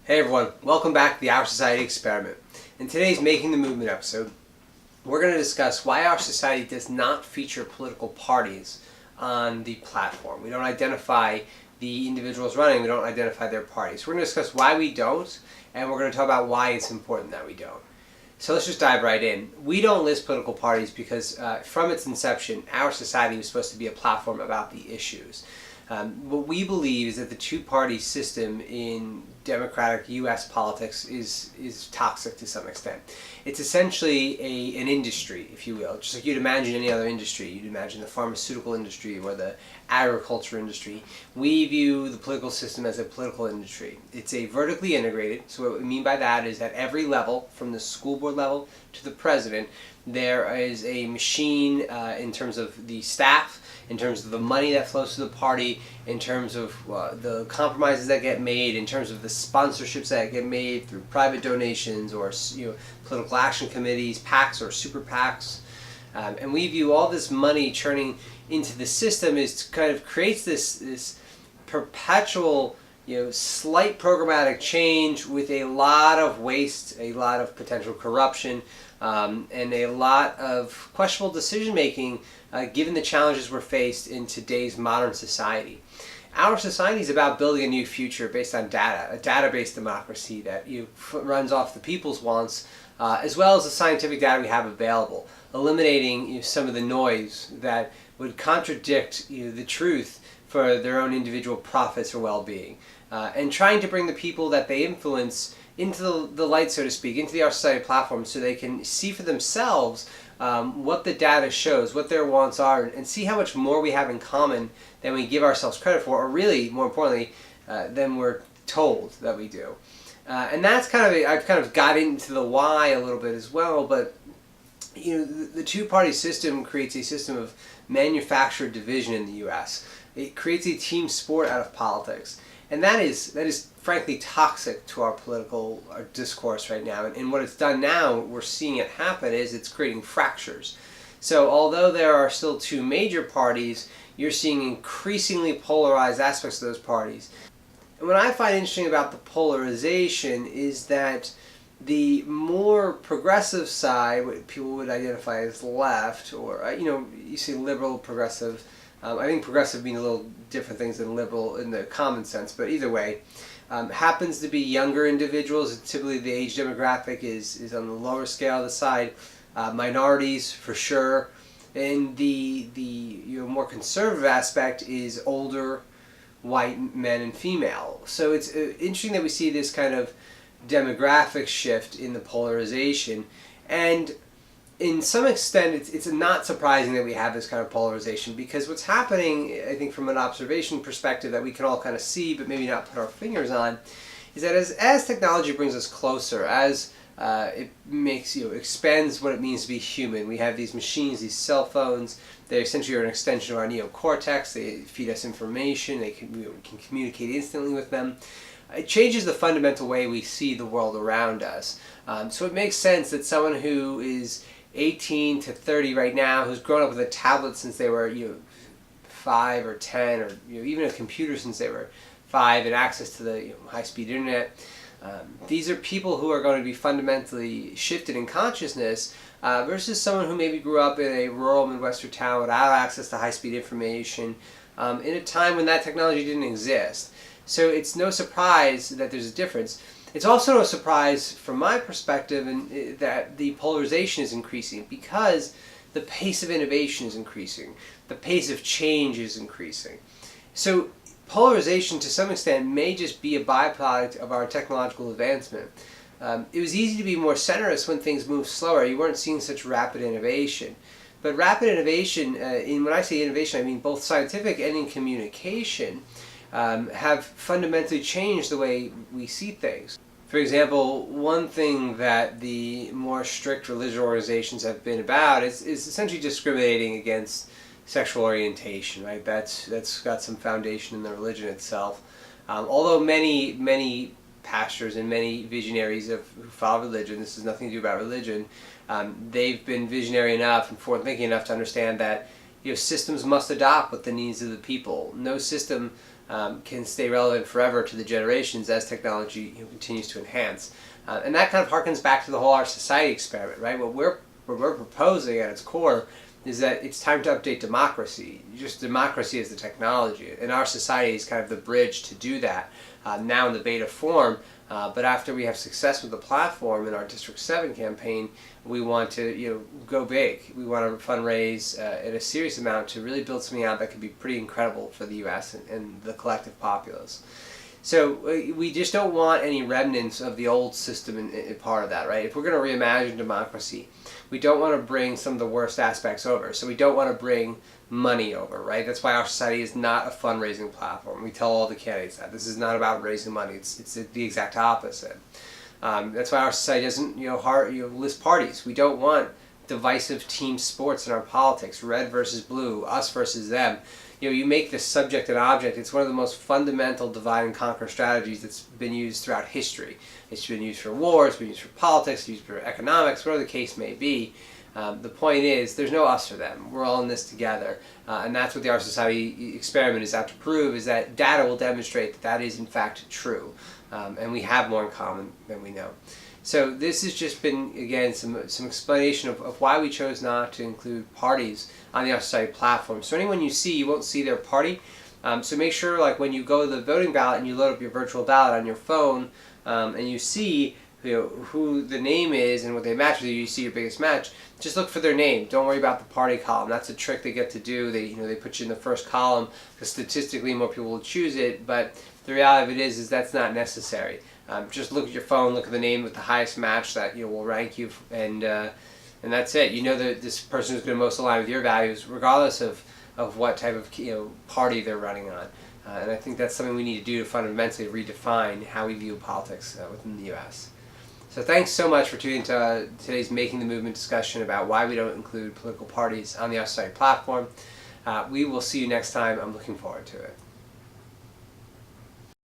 Hey everyone, welcome back to the OurSociety Experiment. In today's Making the Movement episode, we're going to discuss why our society does not feature political parties on the platform. We don't identify the individuals running, we don't identify their parties. We're going to discuss why we don't, and we're going to talk about why it's important that we don't. So let's just dive right in. We don't list political parties because from its inception, our society was supposed to be a platform about the issues. What we believe is that the two-party system in democratic U.S. politics is toxic to some extent. It's essentially an industry, if you will. Just like you'd imagine any other industry. You'd imagine the pharmaceutical industry or the agriculture industry. We view the political system as a political industry. It's a vertically integrated, so what we mean by that is at every level, from the school board level to the president, there is a machine in terms of the staff, in terms of the money that flows to the party, in terms of the compromises that get made, in terms of the sponsorships that get made through private donations or political action committees, PACs or super PACs. And we view all this money churning into the system is kind of creates this perpetual slight programmatic change with a lot of waste, a lot of potential corruption, and a lot of questionable decision making given the challenges we're faced in today's modern society. Our society is about building a new future based on data, a data-based democracy that runs off the people's wants, as well as the scientific data we have available, eliminating some of the noise that would contradict the truth for their own individual profits or well-being, and trying to bring the people that they influence into the light, so to speak, into the OurSociety platform so they can see for themselves what the data shows, what their wants are, and see how much more we have in common than we give ourselves credit for, or really, more importantly, than we're told that we do. And that's I've kind of got into the why a little bit as well, but the two-party system creates a system of manufactured division in the U.S. It creates a team sport out of politics. And that is frankly toxic to our political discourse right now. And what it's done now, we're seeing it happen, is it's creating fractures. So although there are still two major parties, you're seeing increasingly polarized aspects of those parties. And what I find interesting about the polarization is that the more progressive side, what people would identify as left, or you see liberal, progressive. I think progressive means a little different things than liberal in the common sense, but either way, happens to be younger individuals. Typically the age demographic is on the lower scale of the side. Minorities for sure, and the more conservative aspect is older white men and female. So it's interesting that we see this kind of demographic shift in the polarization, and in some extent, it's not surprising that we have this kind of polarization, because what's happening, I think from an observation perspective that we can all kind of see but maybe not put our fingers on, is that as technology brings us closer, as it makes expands what it means to be human, we have these machines, these cell phones, they essentially are an extension of our neocortex, they feed us information, we can communicate instantly with them. It changes the fundamental way we see the world around us. So it makes sense that someone who is 18 to 30 right now, who's grown up with a tablet since they were 5 or 10, or even a computer since they were 5, and access to the high-speed internet, these are people who are going to be fundamentally shifted in consciousness versus someone who maybe grew up in a rural Midwestern town without access to high-speed information in a time when that technology didn't exist. So it's no surprise that there's a difference. It's also no surprise from my perspective that the polarization is increasing, because the pace of innovation is increasing, the pace of change is increasing. So polarization to some extent may just be a byproduct of our technological advancement. It was easy to be more centrist when things moved slower. You weren't seeing such rapid innovation. But rapid innovation, when I say innovation, I mean both scientific and in communication, have fundamentally changed the way we see things. For example, one thing that the more strict religious organizations have been about is essentially discriminating against sexual orientation, right? That's got some foundation in the religion itself. Although many pastors and many visionaries who follow religion, this has nothing to do about religion, they've been visionary enough and forward-thinking enough to understand that systems must adapt with the needs of the people. No system can stay relevant forever to the generations as technology continues to enhance. And that kind of harkens back to the whole OurSociety experiment, right? What we're proposing at its core is that it's time to update democracy. Just democracy as the technology. And OurSociety is kind of the bridge to do that now in the beta form. But after we have success with the platform in our District 7 campaign, we want to go big. We want to fundraise at a serious amount to really build something out that could be pretty incredible for the U.S. and the collective populace. So we just don't want any remnants of the old system in part of that, right? If we're going to reimagine democracy, we don't want to bring some of the worst aspects over. So we don't want to bring money over, right? That's why OurSociety is not a fundraising platform. We tell all the candidates that this is not about raising money. It's the exact opposite. That's why OurSociety doesn't list parties. We don't want divisive team sports in our politics, red versus blue, us versus them. You make this subject and object. It's one of the most fundamental divide and conquer strategies that's been used throughout history. It's been used for wars, it's been used for politics, it's used for economics, whatever the case may be. The point is, there's no us or them. We're all in this together. And that's what the OurSociety experiment is out to prove, is that data will demonstrate that that is in fact true. And we have more in common than we know. So this has just been, again, some explanation of why we chose not to include parties on the OurSociety platform. So anyone you see, you won't see their party. So make sure, like when you go to the voting ballot and you load up your virtual ballot on your phone, and you see who the name is and what they match with you see your biggest match, just look for their name. Don't worry about the party column. That's a trick they get to do. They put you in the first column because statistically more people will choose it, but the reality of it is that's not necessary. Just look at your phone, look at the name with the highest match that will rank you, and that's it. You know that this person is going to most align with your values, regardless of what type of party they're running on. And I think that's something we need to do to fundamentally redefine how we view politics within the U.S. So thanks so much for tuning to today's Making the Movement discussion about why we don't include political parties on the OurSociety platform. We will see you next time. I'm looking forward to it.